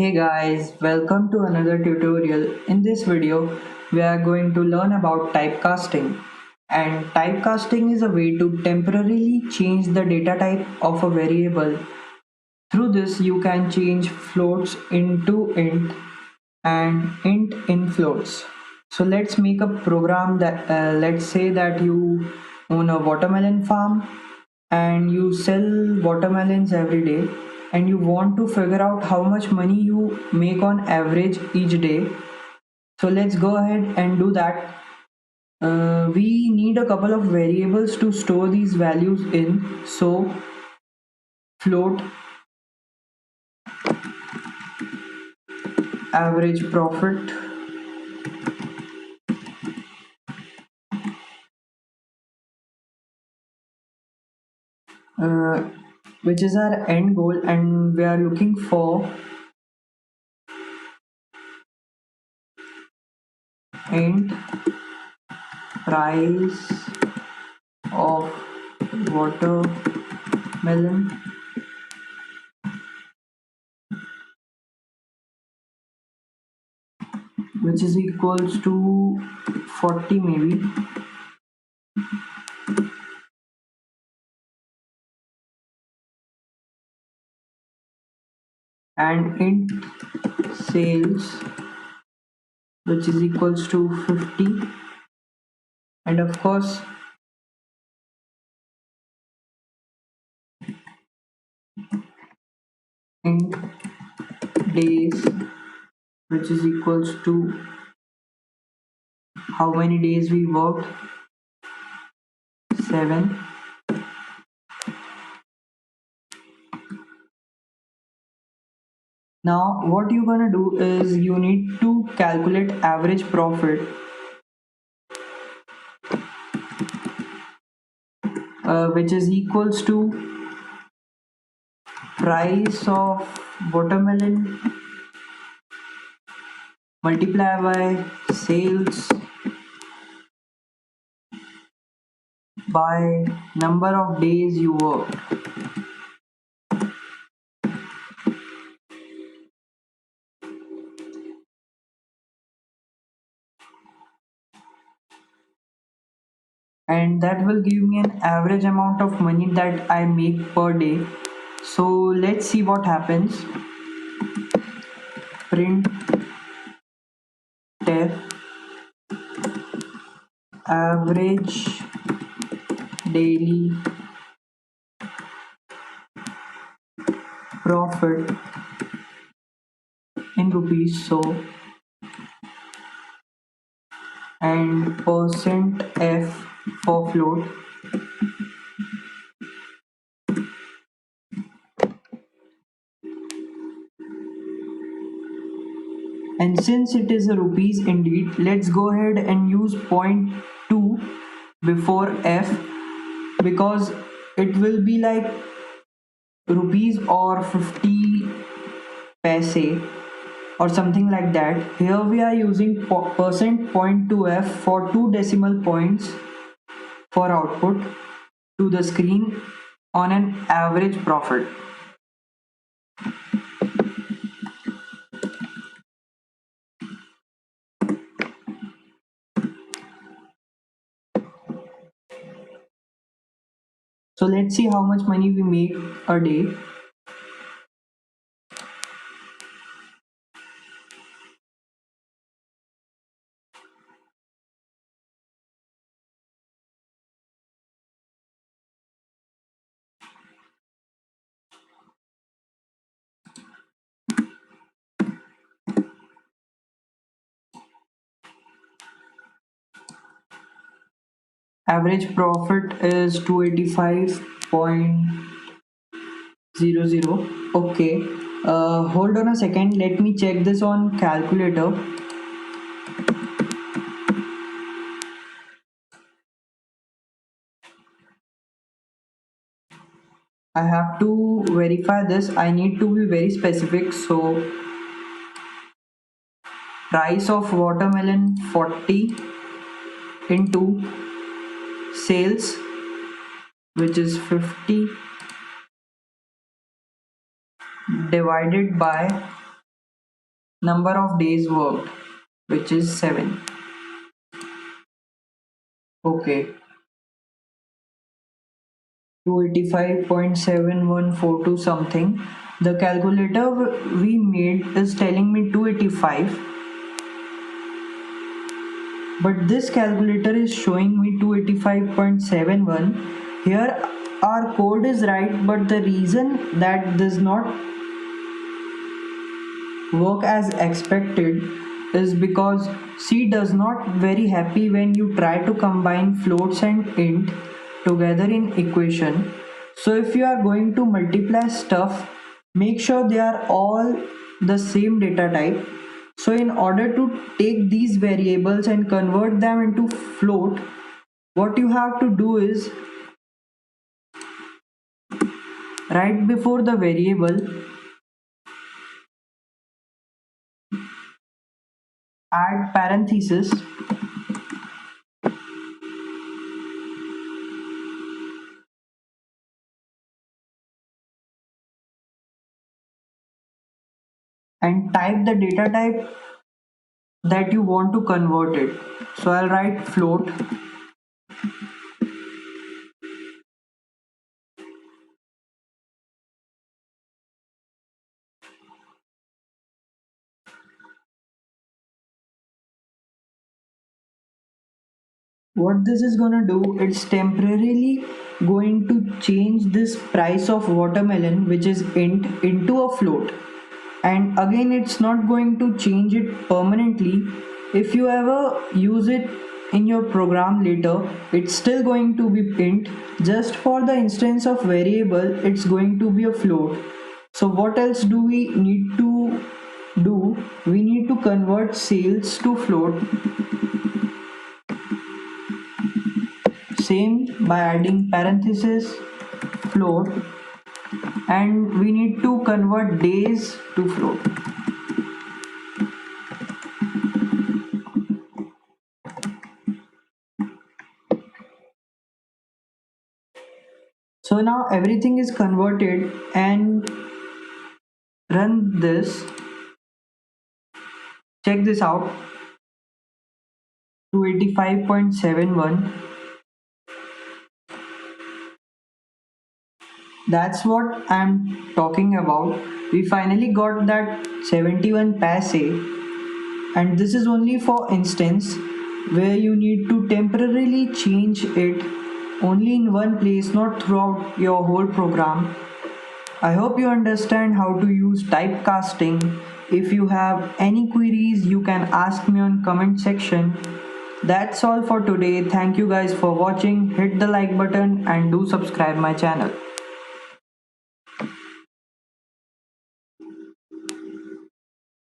Hey guys, welcome to another tutorial. In this video, we are going to learn about typecasting. And typecasting is a way to temporarily change the data type of a variable. Through this, you can change floats into int and int in floats. So let's make a program that let's say that you own a watermelon farm and you sell watermelons every day and you want to figure out how much money you make on average each day. So let's go ahead and do that. We need a couple of variables to store these values in. So float average profit uh, which is our end goal, and we are looking for int price of watermelon which is equals to 40 maybe, and int sales which is equals to 50, and of course int days which is equals to how many days we worked, 7. Now what you're gonna do is you need to calculate average profit, which is equals to price of watermelon multiply by sales by number of days you worked. And that will give me an average amount of money that I make per day. So let's see what happens. Print def average daily profit in rupees, so, and percent f for float. And since it is a rupees indeed, let's go ahead and use 0.2 before f, because it will be like rupees or 50 paise or something like that. Here we are using percent 0.2f for 2 decimal points for output to the screen on an average profit. So let's see how much money we make a day. Average profit is 285.00. Okay, hold on a second, let me check this on calculator. I have to verify this. I need to be very specific. So price of watermelon 40 into sales which is 50 divided by number of days worked, which is 7. Okay, 285.7142 something. The calculator we made is telling me 285, but this calculator is showing me 285.71. Here our code is right, but the reason that does not work as expected is because C does not very happy when you try to combine floats and int together in equation. So if you are going to multiply stuff, make sure they are all the same data type. So in order to take these variables and convert them into float, what you have to do is right before the variable add parenthesis and type the data type that you want to convert it. So I'll write float. What this is gonna do, it's temporarily going to change this price of watermelon, which is int, into a float. And again, it's not going to change it permanently. If you ever use it in your program later, it's still going to be int. Just for the instance of variable, it's going to be a float. So what else do we need to do? We need to convert sales to float. Same by adding parenthesis float, and we need to convert days to float. So now everything is converted, and run this. Check this out. 285.71. That's what I'm talking about. We finally got that 71 passe, and this is only for instance where you need to temporarily change it only in one place, not throughout your whole program. I hope you understand how to use typecasting. If you have any queries, you can ask me on comment section. That's all for today. Thank you guys for watching. Hit the like button and do subscribe my channel.